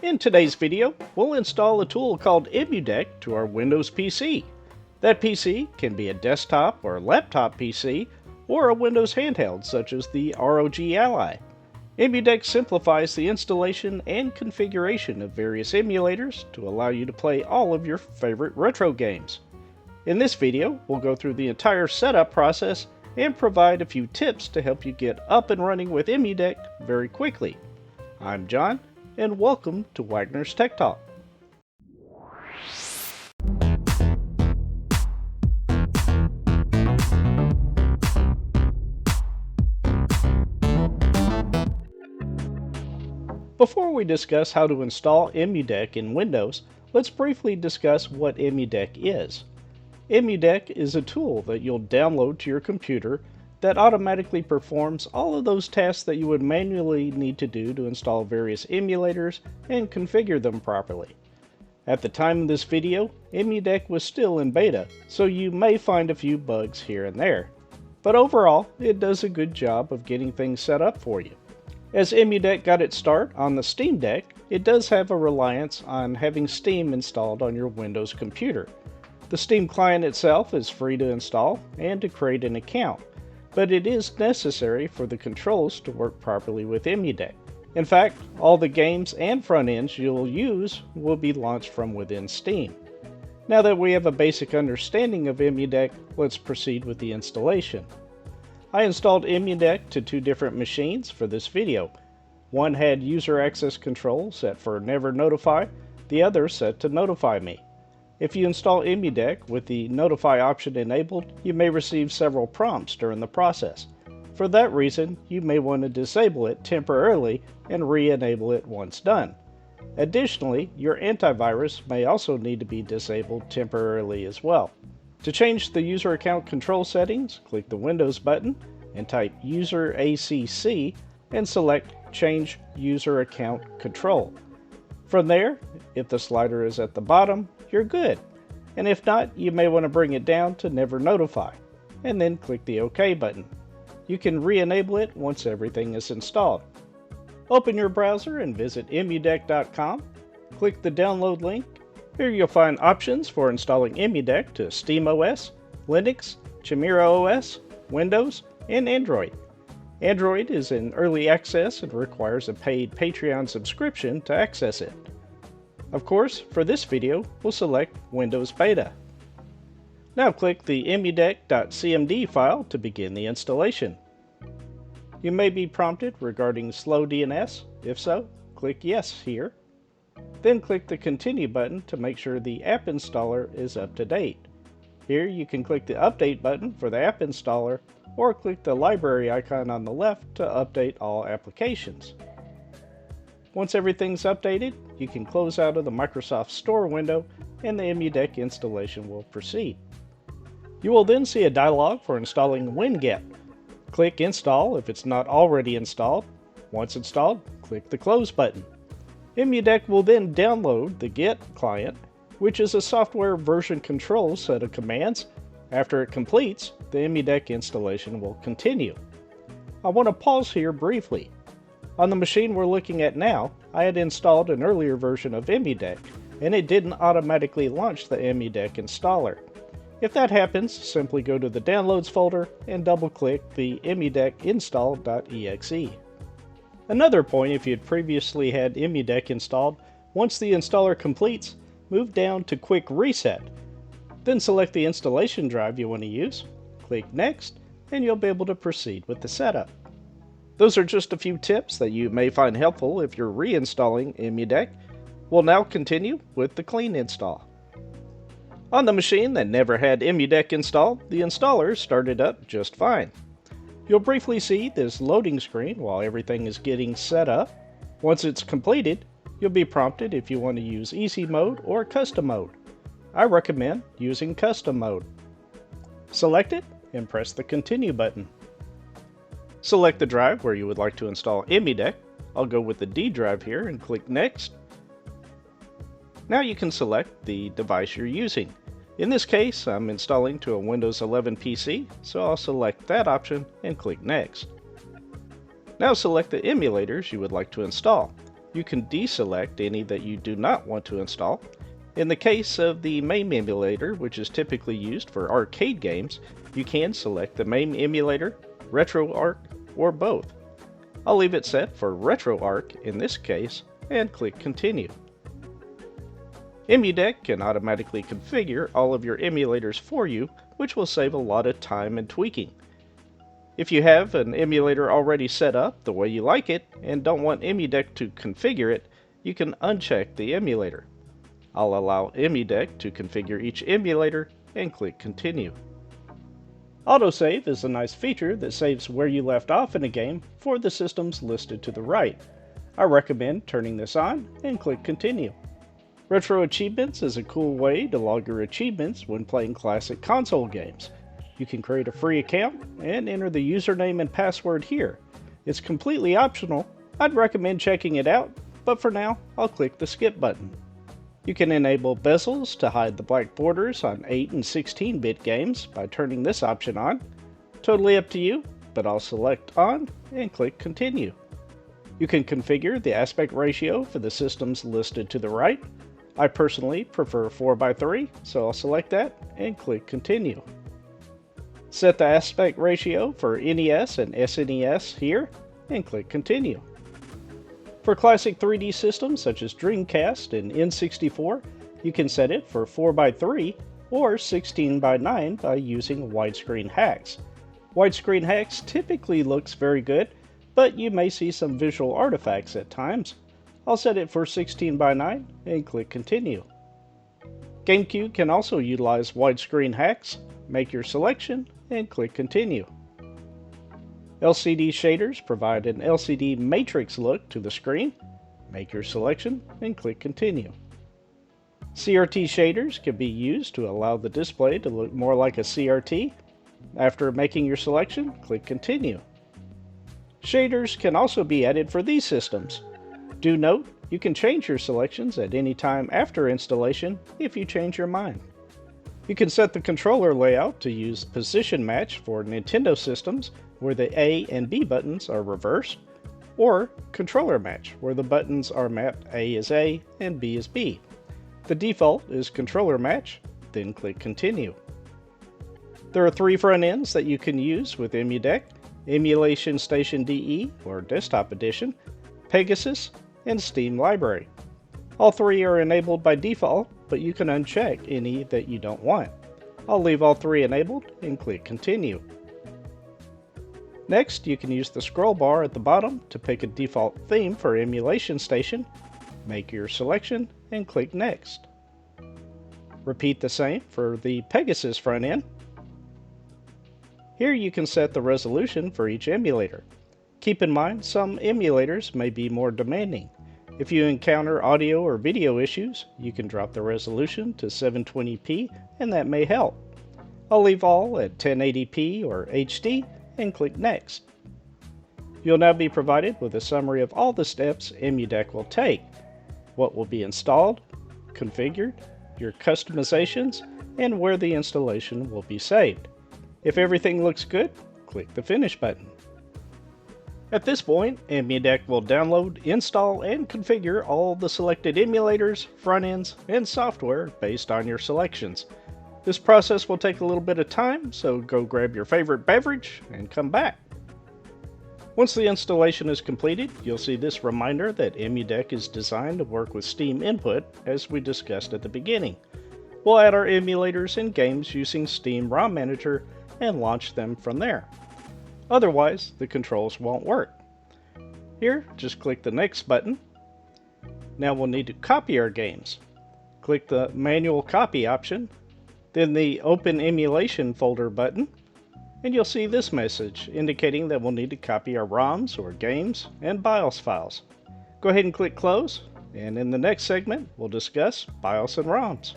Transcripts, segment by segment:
In today's video, we'll install a tool called EmuDeck to our Windows PC. That PC can be a desktop or laptop PC, or a Windows handheld such as the ROG Ally. EmuDeck simplifies the installation and configuration of various emulators to allow you to play all of your favorite retro games. In this video, we'll go through the entire setup process and provide a few tips to help you get up and running with EmuDeck very quickly. I'm John, and welcome to Wagner's Tech Talk. Before we discuss how to install EmuDeck in Windows, let's briefly discuss what EmuDeck is. EmuDeck is a tool that you'll download to your computer that automatically performs all of those tasks that you would manually need to do to install various emulators and configure them properly. At the time of this video, EmuDeck was still in beta, so you may find a few bugs here and there. But overall, it does a good job of getting things set up for you. As EmuDeck got its start on the Steam Deck, it does have a reliance on having Steam installed on your Windows computer. The Steam client itself is free to install and to create an account, but it is necessary for the controls to work properly with EmuDeck. In fact, all the games and front ends you'll use will be launched from within Steam. Now that we have a basic understanding of EmuDeck, let's proceed with the installation. I installed EmuDeck to two different machines for this video. One had user access control set for Never Notify, the other set to Notify Me. If you install EmuDeck with the Notify option enabled, you may receive several prompts during the process. For that reason, you may want to disable it temporarily and re-enable it once done. Additionally, your antivirus may also need to be disabled temporarily as well. To change the user account control settings, click the Windows button and type User ACC and select Change User Account Control. From there, if the slider is at the bottom, you're good. And if not, you may want to bring it down to Never Notify, and then click the OK button. You can re-enable it once everything is installed. Open your browser and visit emudeck.com. Click the download link. Here you'll find options for installing EmuDeck to SteamOS, Linux, Chimera OS, Windows, and Android. Android is in early access and requires a paid Patreon subscription to access it. Of course, for this video, we'll select Windows Beta. Now click the emudeck.cmd file to begin the installation. You may be prompted regarding slow DNS. If so, click Yes here. Then click the Continue button to make sure the app installer is up to date. Here you can click the Update button for the app installer, or click the library icon on the left to update all applications. Once everything's updated, you can close out of the Microsoft Store window and the EmuDeck installation will proceed. You will then see a dialog for installing WinGet. Click Install if it's not already installed. Once installed, click the Close button. EmuDeck will then download the Get client, which is a software version control set of commands. After it completes, the EmuDeck installation will continue. I want to pause here briefly. On the machine we're looking at now, I had installed an earlier version of EmuDeck, and it didn't automatically launch the EmuDeck installer. If that happens, simply go to the Downloads folder and double-click the EmuDeck install.exe. Another point, if you had previously had EmuDeck installed, once the installer completes, move down to Quick Reset. Then select the installation drive you want to use, click Next, and you'll be able to proceed with the setup. Those are just a few tips that you may find helpful if you're reinstalling EmuDeck. We'll now continue with the clean install. On the machine that never had EmuDeck installed, the installer started up just fine. You'll briefly see this loading screen while everything is getting set up. Once it's completed, you'll be prompted if you want to use Easy Mode or Custom Mode. I recommend using Custom Mode. Select it and press the Continue button. Select the drive where you would like to install EmuDeck. I'll go with the D drive here and click Next. Now you can select the device you're using. In this case, I'm installing to a Windows 11 PC, so I'll select that option and click Next. Now select the emulators you would like to install. You can deselect any that you do not want to install. In the case of the MAME emulator, which is typically used for arcade games, you can select the MAME emulator, RetroArch, or both. I'll leave it set for RetroArch in this case, and click Continue. EmuDeck can automatically configure all of your emulators for you, which will save a lot of time and tweaking. If you have an emulator already set up the way you like it and don't want EmuDeck to configure it, you can uncheck the emulator. I'll allow EmuDeck to configure each emulator and click Continue. Autosave is a nice feature that saves where you left off in a game for the systems listed to the right. I recommend turning this on and click Continue. Retro Achievements is a cool way to log your achievements when playing classic console games. You can create a free account and enter the username and password here. It's completely optional. I'd recommend checking it out, but for now, I'll click the skip button. You can enable bezels to hide the black borders on 8 and 16-bit games by turning this option on. Totally up to you, but I'll select on and click Continue. You can configure the aspect ratio for the systems listed to the right. I personally prefer 4:3, so I'll select that and click Continue. Set the aspect ratio for NES and SNES here and click Continue. For classic 3D systems such as Dreamcast and N64, you can set it for 4:3 or 16:9 by using widescreen hacks. Widescreen hacks typically looks very good, but you may see some visual artifacts at times. I'll set it for 16:9 and click Continue. GameCube can also utilize widescreen hacks. Make your selection and click Continue. LCD shaders provide an LCD matrix look to the screen. Make your selection and click Continue. CRT shaders can be used to allow the display to look more like a CRT. After making your selection, click Continue. Shaders can also be added for these systems. Do note, you can change your selections at any time after installation if you change your mind. You can set the controller layout to use position match for Nintendo systems where the A and B buttons are reversed, or controller match where the buttons are mapped A is A and B is B. The default is controller match, then click Continue. There are 3 front ends that you can use with EmuDeck: Emulation Station DE or Desktop Edition, Pegasus, and Steam Library. All 3 are enabled by default, but you can uncheck any that you don't want. I'll leave all 3 enabled and click Continue. Next, you can use the scroll bar at the bottom to pick a default theme for Emulation Station, make your selection, and click Next. Repeat the same for the Pegasus front end. Here you can set the resolution for each emulator. Keep in mind, some emulators may be more demanding. If you encounter audio or video issues, you can drop the resolution to 720p and that may help. I'll leave all at 1080p or HD and click Next. You'll now be provided with a summary of all the steps EmuDeck will take, what will be installed, configured, your customizations, and where the installation will be saved. If everything looks good, click the Finish button. At this point, EmuDeck will download, install, and configure all the selected emulators, front ends, and software based on your selections. This process will take a little bit of time, so go grab your favorite beverage and come back. Once the installation is completed, you'll see this reminder that EmuDeck is designed to work with Steam input, as we discussed at the beginning. We'll add our emulators and games using Steam Rom Manager and launch them from there. Otherwise, the controls won't work. Here, just click the Next button. Now we'll need to copy our games. Click the Manual Copy option, then the Open Emulation Folder button, and you'll see this message indicating that we'll need to copy our ROMs or games and BIOS files. Go ahead and click Close, and in the next segment, we'll discuss BIOS and ROMs.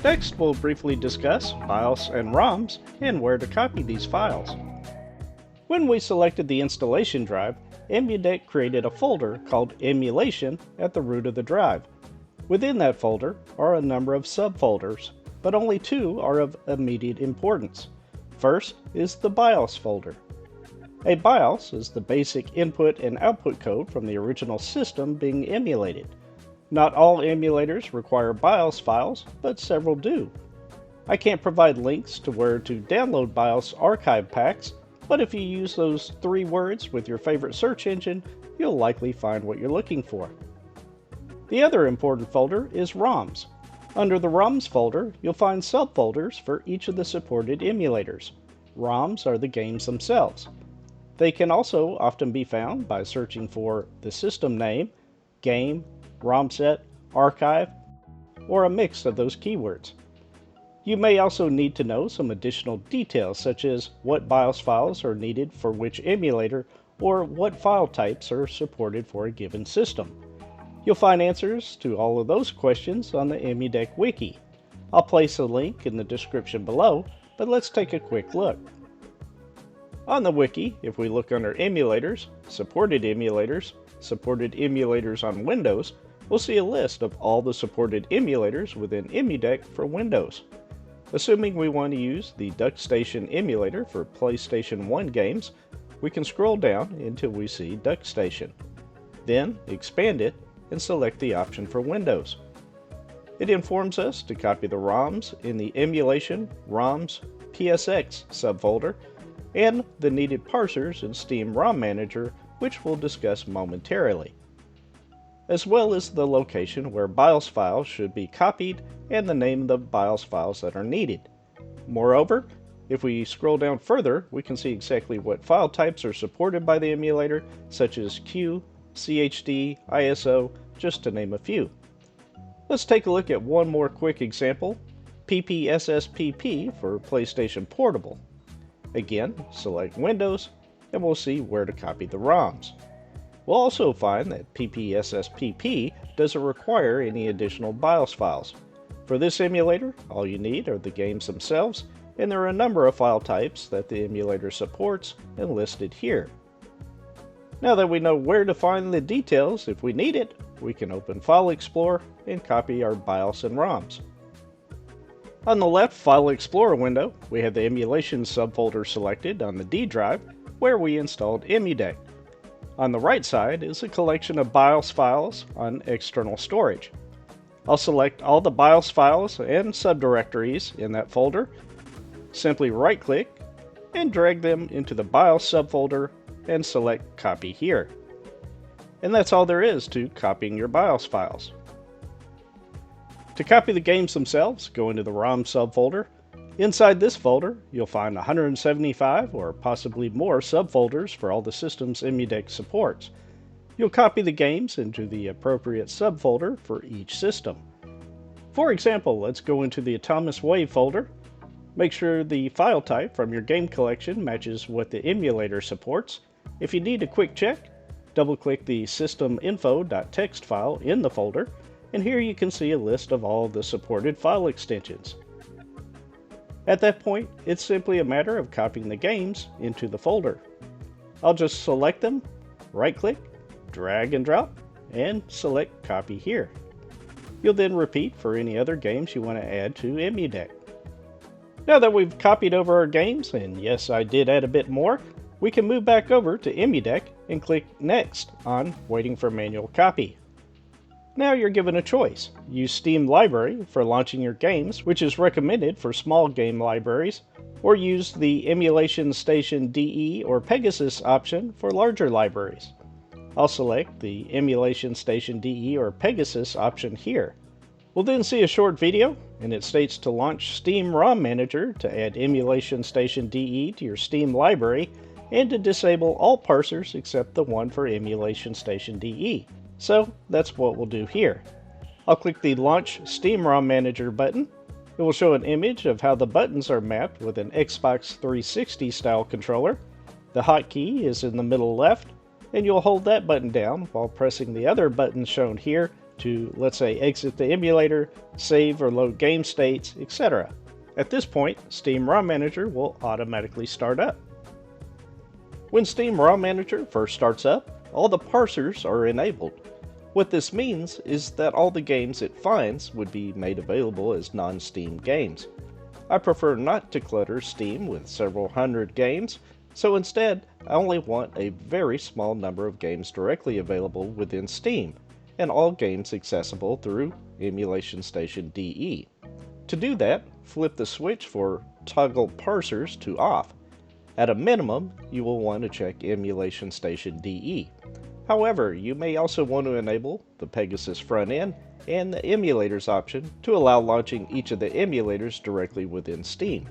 Next, we'll briefly discuss BIOS and ROMs and where to copy these files. When we selected the installation drive, EmuDeck created a folder called Emulation at the root of the drive. Within that folder are a number of subfolders, but only 2 are of immediate importance. First is the BIOS folder. A BIOS is the basic input and output code from the original system being emulated. Not all emulators require BIOS files, but several do. I can't provide links to where to download BIOS archive packs, but if you use those 3 words with your favorite search engine, you'll likely find what you're looking for. The other important folder is ROMs. Under the ROMs folder, you'll find subfolders for each of the supported emulators. ROMs are the games themselves. They can also often be found by searching for the system name, game, ROM set, archive, or a mix of those keywords. You may also need to know some additional details such as what BIOS files are needed for which emulator or what file types are supported for a given system. You'll find answers to all of those questions on the EmuDeck Wiki. I'll place a link in the description below, but let's take a quick look. On the wiki, if we look under Emulators, Supported Emulators on Windows, we'll see a list of all the supported emulators within EmuDeck for Windows. Assuming we want to use the DuckStation emulator for PlayStation 1 games, we can scroll down until we see DuckStation. Then expand it and select the option for Windows. It informs us to copy the ROMs in the Emulation ROMs PSX subfolder and the needed parsers in Steam Rom Manager, which we'll discuss momentarily, as well as the location where BIOS files should be copied and the name of the BIOS files that are needed. Moreover, if we scroll down further, we can see exactly what file types are supported by the emulator, such as Q, CHD, ISO, just to name a few. Let's take a look at one more quick example, PPSSPP for PlayStation Portable. Again, select Windows, and we'll see where to copy the ROMs. We'll also find that PPSSPP doesn't require any additional BIOS files. For this emulator, all you need are the games themselves, and there are a number of file types that the emulator supports and listed here. Now that we know where to find the details if we need it, we can open File Explorer and copy our BIOS and ROMs. On the left File Explorer window, we have the Emulation subfolder selected on the D drive, where we installed EmuDeck. On the right side is a collection of BIOS files on external storage. I'll select all the BIOS files and subdirectories in that folder, simply right-click, and drag them into the BIOS subfolder and select Copy Here. And that's all there is to copying your BIOS files. To copy the games themselves, go into the ROM subfolder. Inside this folder, you'll find 175 or possibly more subfolders for all the systems EmuDeck supports. You'll copy the games into the appropriate subfolder for each system. For example, let's go into the Atomic Wave folder. Make sure the file type from your game collection matches what the emulator supports. If you need a quick check, double-click the systeminfo.txt file in the folder, and here you can see a list of all the supported file extensions. At that point, it's simply a matter of copying the games into the folder. I'll just select them, right-click, drag and drop, and select Copy Here. You'll then repeat for any other games you want to add to EmuDeck. Now that we've copied over our games, and yes, I did add a bit more, we can move back over to EmuDeck and click Next on Waiting for Manual Copy. Now you're given a choice. Use Steam Library for launching your games, which is recommended for small game libraries, or use the Emulation Station DE or Pegasus option for larger libraries. I'll select the Emulation Station DE or Pegasus option here. We'll then see a short video, and it states to launch Steam Rom Manager to add Emulation Station DE to your Steam library, and to disable all parsers except the one for Emulation Station DE. So that's what we'll do here. I'll click the Launch Steam Rom Manager button. It will show an image of how the buttons are mapped with an Xbox 360 style controller. The hotkey is in the middle left, and you'll hold that button down while pressing the other buttons shown here to, let's say, exit the emulator, save or load game states, etc. At this point, Steam Rom Manager will automatically start up. When Steam Rom Manager first starts up, all the parsers are enabled. What this means is that all the games it finds would be made available as non-Steam games. I prefer not to clutter Steam with several hundred games, so instead I only want a very small number of games directly available within Steam, and all games accessible through Emulation Station DE. To do that, flip the switch for Toggle Parsers to off. At a minimum, you will want to check Emulation Station DE. However, you may also want to enable the Pegasus front end and the emulators option to allow launching each of the emulators directly within Steam.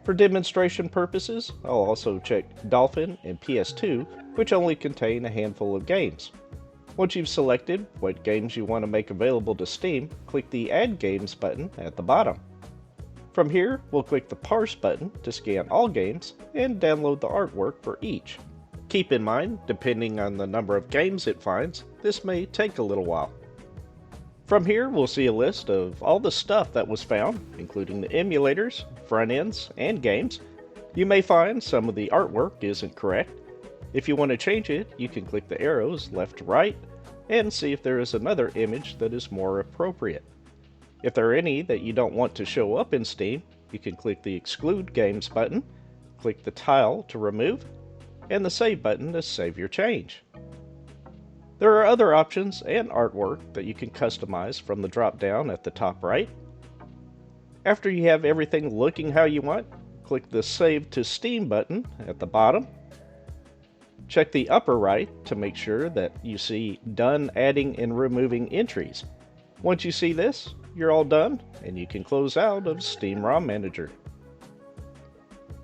For demonstration purposes, I'll also check Dolphin and PS2, which only contain a handful of games. Once you've selected what games you want to make available to Steam, click the Add Games button at the bottom. From here, we'll click the Parse button to scan all games and download the artwork for each. Keep in mind, depending on the number of games it finds, this may take a little while. From here, we'll see a list of all the stuff that was found, including the emulators, front ends, and games. You may find some of the artwork isn't correct. If you want to change it, you can click the arrows left to right and see if there is another image that is more appropriate. If there are any that you don't want to show up in Steam, you can click the Exclude Games button, click the tile to remove, and the Save button to save your change. There are other options and artwork that you can customize from the drop-down at the top right. After you have everything looking how you want, click the Save to Steam button at the bottom. Check the upper right to make sure that you see Done Adding and Removing Entries. Once you see this, you're all done, and you can close out of Steam Rom Manager.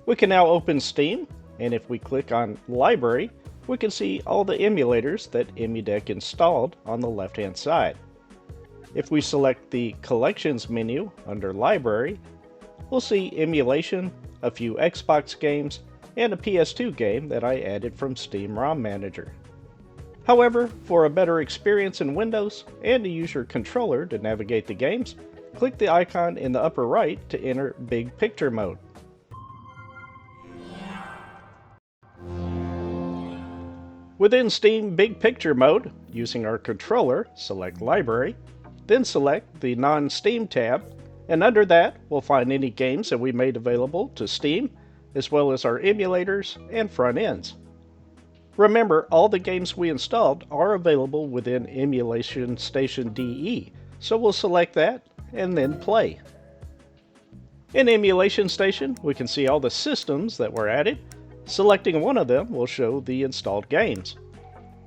We can now open Steam, and if we click on Library, we can see all the emulators that EmuDeck installed on the left-hand side. If we select the Collections menu under Library, we'll see Emulation, a few Xbox games, and a PS2 game that I added from Steam Rom Manager. However, for a better experience in Windows and to use your controller to navigate the games, click the icon in the upper right to enter Big Picture mode. Within Steam Big Picture mode, using our controller, select Library, then select the Non-Steam tab, and under that we'll find any games that we made available to Steam, as well as our emulators and front ends. Remember, all the games we installed are available within Emulation Station DE, so we'll select that and then Play. In Emulation Station, we can see all the systems that were added. Selecting one of them will show the installed games.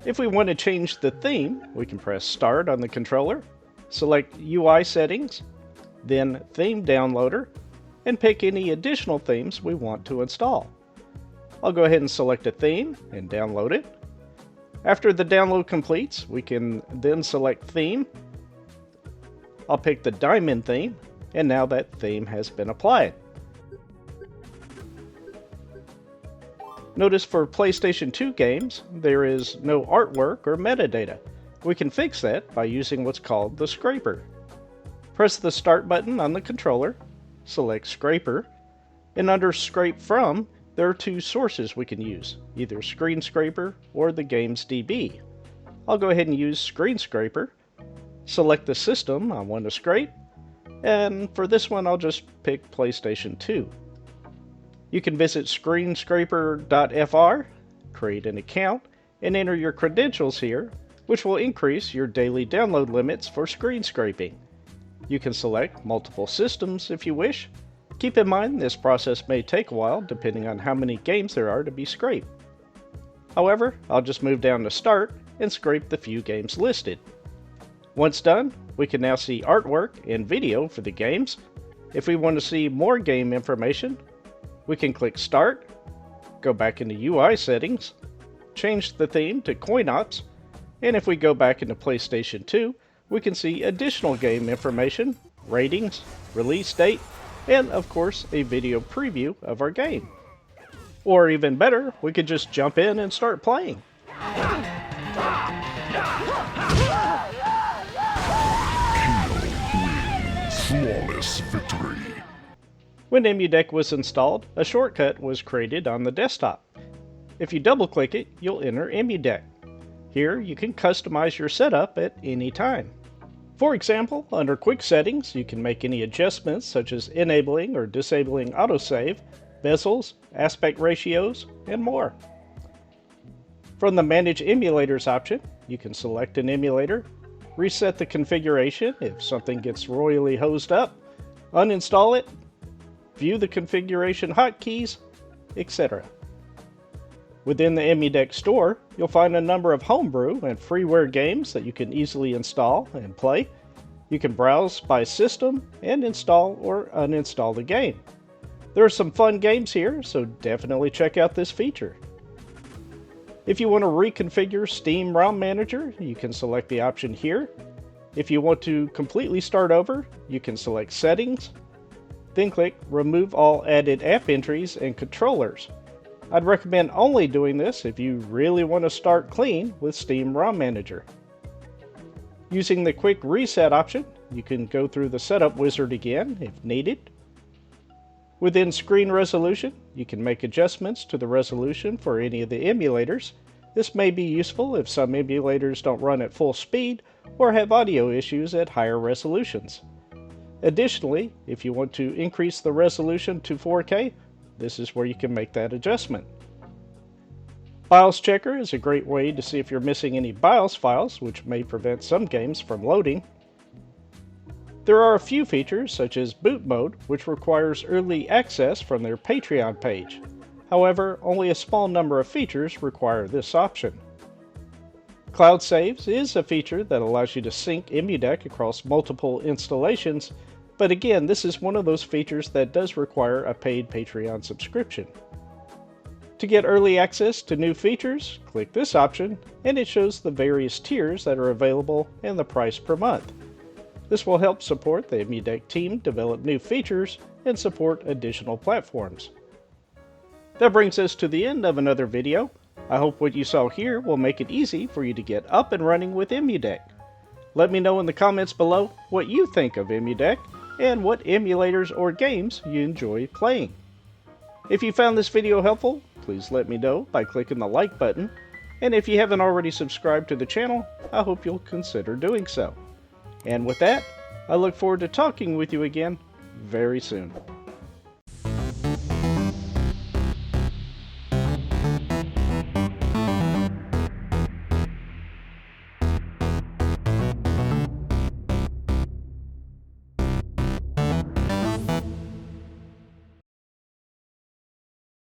If we want to change the theme, we can press Start on the controller, select UI Settings, then Theme Downloader, and pick any additional themes we want to install. I'll go ahead and select a theme and download it. After the download completes, we can then select Theme. I'll pick the Diamond theme, and now that theme has been applied. Notice for PlayStation 2 games, there is no artwork or metadata. We can fix that by using what's called the scraper. Press the Start button on the controller, select Scraper, and under Scrape From, there are two sources we can use, either Screen Scraper or the game's DB. I'll go ahead and use Screen Scraper, select the system I want to scrape, and for this one I'll just pick PlayStation 2. You can visit screenscraper.fr, create an account, and enter your credentials here, which will increase your daily download limits for screen scraping. You can select multiple systems if you wish. Keep in mind this process may take a while depending on how many games there are to be scraped. However, I'll just move down to Start and scrape the few games listed. Once done, we can now see artwork and video for the games. If we want to see more game information, we can click Start, go back into UI Settings, change the theme to Coin Ops, and if we go back into PlayStation 2, we can see additional game information, ratings, release date, and of course a video preview of our game. Or even better, we could just jump in and start playing. Flawless victory. When EmuDeck was installed, a shortcut was created on the desktop. If you double-click it, you'll enter EmuDeck. Here, you can customize your setup at any time. For example, under Quick Settings, you can make any adjustments such as enabling or disabling autosave, bezels, aspect ratios, and more. From the Manage Emulators option, you can select an emulator, reset the configuration if something gets royally hosed up, uninstall it, view the configuration hotkeys, etc. Within the EmuDeck store, you'll find a number of homebrew and freeware games that you can easily install and play. You can browse by system and install or uninstall the game. There are some fun games here, so definitely check out this feature. If you want to reconfigure Steam Rom Manager, you can select the option here. If you want to completely start over, you can select Settings, then click Remove all added app entries and controllers. I'd recommend only doing this if you really want to start clean with Steam Rom Manager. Using the Quick Reset option, you can go through the setup wizard again if needed. Within Screen Resolution, you can make adjustments to the resolution for any of the emulators. This may be useful if some emulators don't run at full speed or have audio issues at higher resolutions. Additionally, if you want to increase the resolution to 4K, this is where you can make that adjustment. BIOS Checker is a great way to see if you're missing any BIOS files, which may prevent some games from loading. There are a few features, such as Boot Mode, which requires early access from their Patreon page. However, only a small number of features require this option. Cloud Saves is a feature that allows you to sync EmuDeck across multiple installations, but again, this is one of those features that does require a paid Patreon subscription. To get early access to new features, click this option, and it shows the various tiers that are available and the price per month. This will help support the EmuDeck team develop new features and support additional platforms. That brings us to the end of another video. I hope what you saw here will make it easy for you to get up and running with EmuDeck. Let me know in the comments below what you think of EmuDeck and what emulators or games you enjoy playing. If you found this video helpful, please let me know by clicking the like button, and if you haven't already subscribed to the channel, I hope you'll consider doing so. And with that, I look forward to talking with you again very soon.